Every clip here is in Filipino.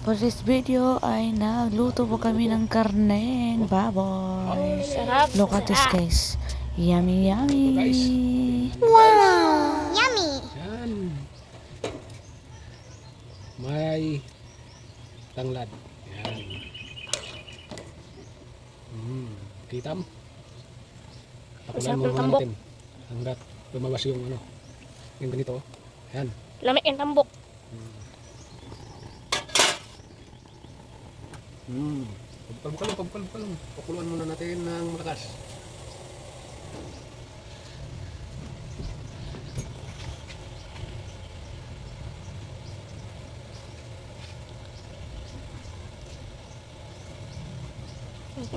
For this video ay nagluto po kami ng karneng baboy. Sarap. Look at this guys. Yummy, yummy. Guys. Wow! Yummy! Yan. May tanglad. Yan. Kita mo? Tapulan Masarap mo yung muna tambok. natin. Hanggat lumabas yung ano. Yung ganito. Yan. Lamig yung tambok. Pabukal lang. Pakuluan muna natin ng malakas.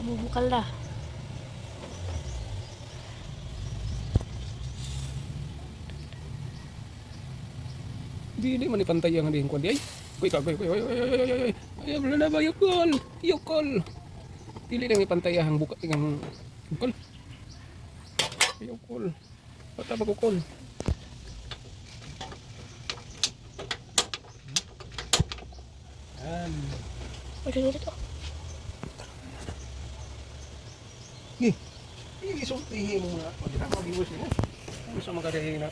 Bubukal na. Di man ipantay ang hindi kundi ay. Ay, wala na ba yukol. Dili nang ipantay ang buka ang yukol. Yukol. Bata magukol. Yan. Pwede dito. Isultihin mo na. Pwede na mag-iwas mo. Ano sa magkadahin na?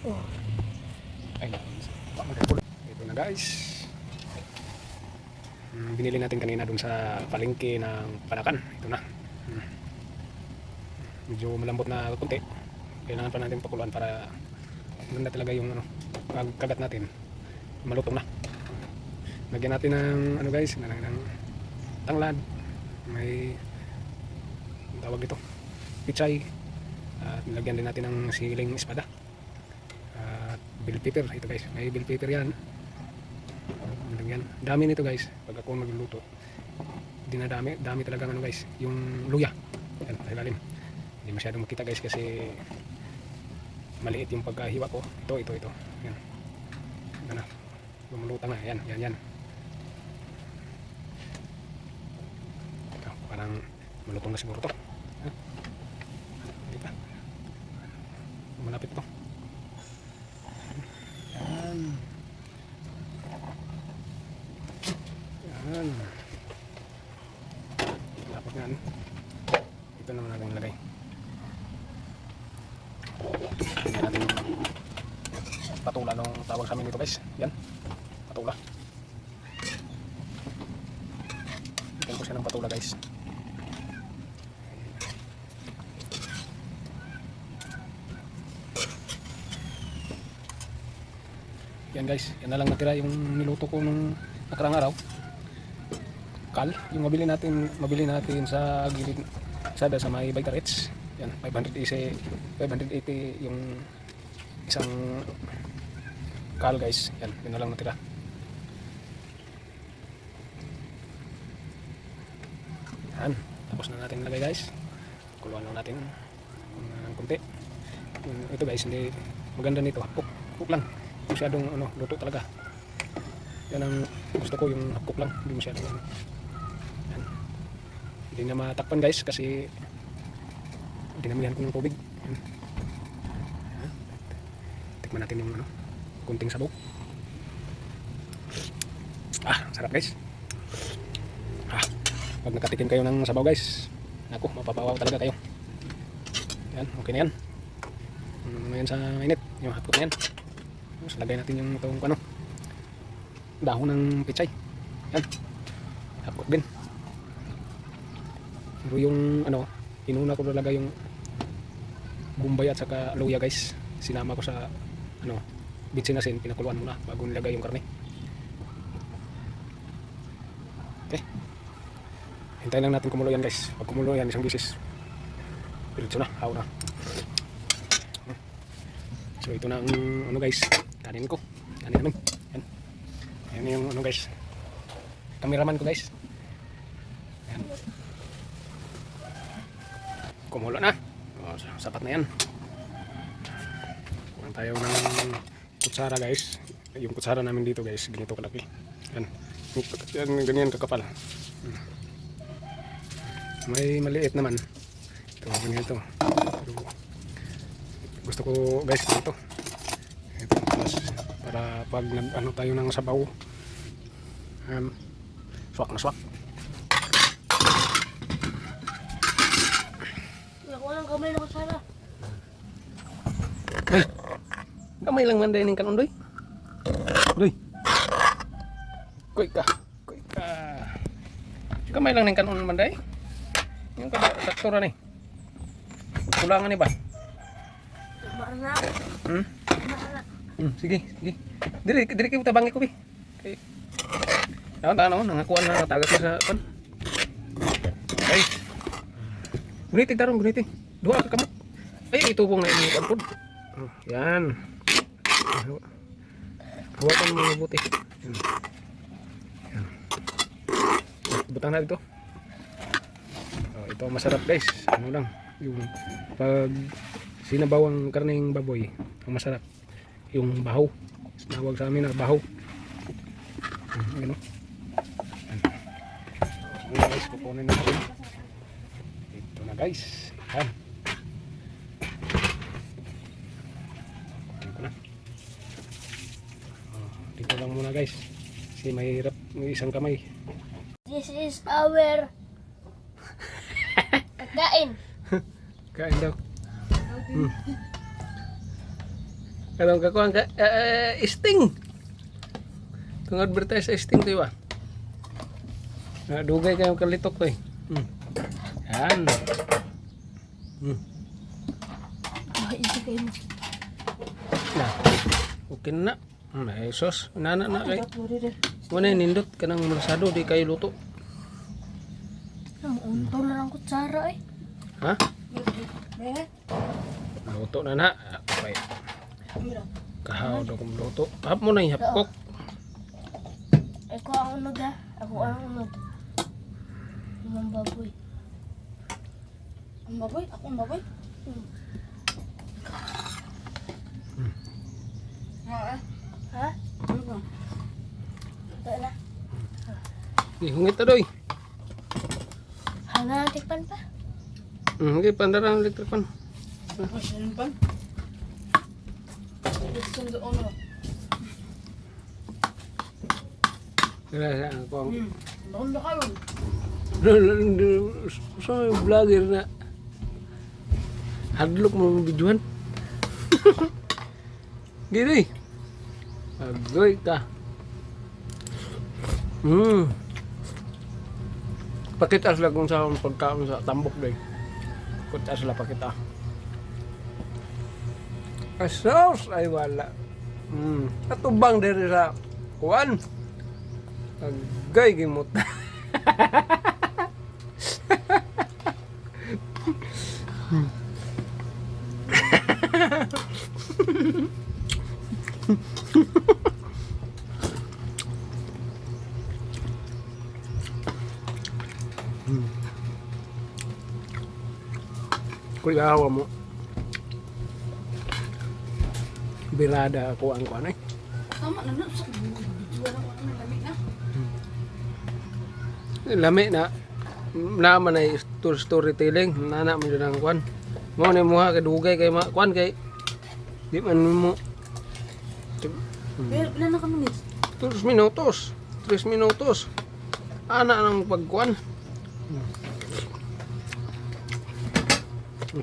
Oh. Ay, ito na guys. Binili natin kanina dun sa palengke ng Palakan. Ito na. Medyo malambot na konti. Kailangan pa natin pakuluan para maganda talaga yung ano, pagkagat natin. Malutong na. Lagyan natin ng ano guys, ng tanglad. May tawag dito, pichay. At nilagyan din natin ng siling espada. At bell pepper. Ito guys, may bell pepper yan. Nilagyan. Dami nito guys. Pag ako magluluto, dinadami. Dami talaga ano guys. Yung luya. Yan, sa ilalim. Hindi masyadong makita guys kasi maliit yung pagkahiwa ko. Ito. Yan. Ito na. Lumulutang na. Yan. Ito, parang malutong na siguro to. Hindi pa. Malapit to. Yan. Dapat yan. Ito naman natin ilagay. Lagyan natin patula nung tawag sa amin dito guys. Yan. Patula. Lagyan ko siya ng patula guys. Yan guys. Yan na lang natira yung niluto ko nung nakarang araw. Kal, yung mabili natin sa gilid sa may Vitarets. Yan, 580 yung isang kal guys. Yan, yun na lang natira. Yan, tapos na natin ilagay guys. Kuluan lang natin ng konti. Ito guys, hindi maganda nito. Hapok lang. Masyadong ano, luto talaga. Yan ang gusto ko, yung hapok lang. Hindi masyadong ano. Yan. Hindi na matakpan guys kasi dinamihan ko ng tubig. Yan. Yan. Tikman natin yung ano, kunting sabaw. Sarap guys. Pag nakatikim kayo ng sabaw guys, naku, mapapawaw talaga kayo. Yan, okay na yan. Yan sa init, yung hapok na yan. Tapos lagay natin yung itong ano, dahon ng pichay. Yan, hapok din. Pero yung ano, inuna ko talaga yung gumbay at saka luya guys. Sinama ko sa ano, bitsinasin, pinakuluan muna bago nilagay yung karne. Okay. Hintayin lang natin kumulo yan guys. Pag kumulo yan isang bisis, diretso na, haw na. So ito na ang ano guys, kanin ko. Kanin namin. Yan. Yan yung ano guys, cameraman ko guys. Yan. Kumulo na. Sapat na yan. Kuha tayo ng kutsara guys. Yung kutsara namin dito guys, ganito kalaki. Yan. Yan ganyan kakapal. May maliit naman. Ito, ganito. Pero, gusto ko guys dito. Ito, mas para pag ano tayo ng sabaw. Swak na swak. Ako lang kamay na sana. Ay, kamay lang man din kanon doy. Doy. Koy ka. Kamay lang ning kanon man day. Yung kada sakto ra ni. Kulangan ni ba? Marna. Sige. Diri kita bangi ko bi. Kay tanaw nangakuan na tagas sa pan. Ay. Guniti tarong guniti. Duha ka kamot. Ay itubong na ini kanpod. Yan. Hawakan mo mabuti. Yan. Butang na dito. Oh, ito masarap guys. Ano lang, yung pag sinabaw ang karneng baboy, ang masarap yung bahaw. Tinawag sa amin na bahaw. Ano? Yan guys, kukunin natin. Ito na guys. Yan. Kukunin ko na. Dito lang muna guys. Kasi mahirap may isang kamay. This is our pagkain. Kain daw. Kalau kakuan ka Sting. Tungod advertise sa Sting to ba? Na dugay kayo kalitok to eh. Yan. Ah, ito kayo mo. Na. Okay na. Ay sos, nana na kay. Muna nindot kanang malasado di kayo luto. Untol na ang kutsara eh. Ha? Luto na na. Okay. Kahaw do kung luto. Hap mo na ihapkok. Ako ang unod ha. Ako ang unod. Ang baboy. Ang baboy? Ako ang baboy? Ha? Ito na. Hungit na doy. Hanga tikpan pa. Okay, pandarang electric pan. Kaya ako ang Doon na kayo. so vlogger na hadlok mo ng videohan. Gini. Agoy ka. Pakita sila kung saan pagkaon sa tambok day. Pakita sila pakita. Asos ay wala. Katubang diri sa kuan. Agay gimot. Kuligawa mo. Birada ako ang kuan eh. Tama na sa Lami na naman ay storytelling nana mo din ang kuan. Mo ni mo ha kadugay kay kuan kay di man mo. Pero ilan na kami nis? 3 minutos. 3 minutos. Ana nang pagkuan.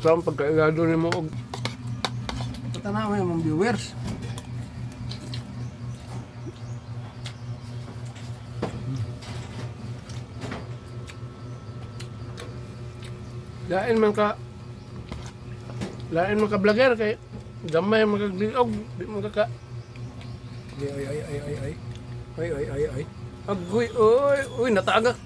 Saan pagkaigado ni mo og tanaw yung mga viewers. Lain man ka vlogger kay gamay magagliog di mo ka ay agoy oy natagak.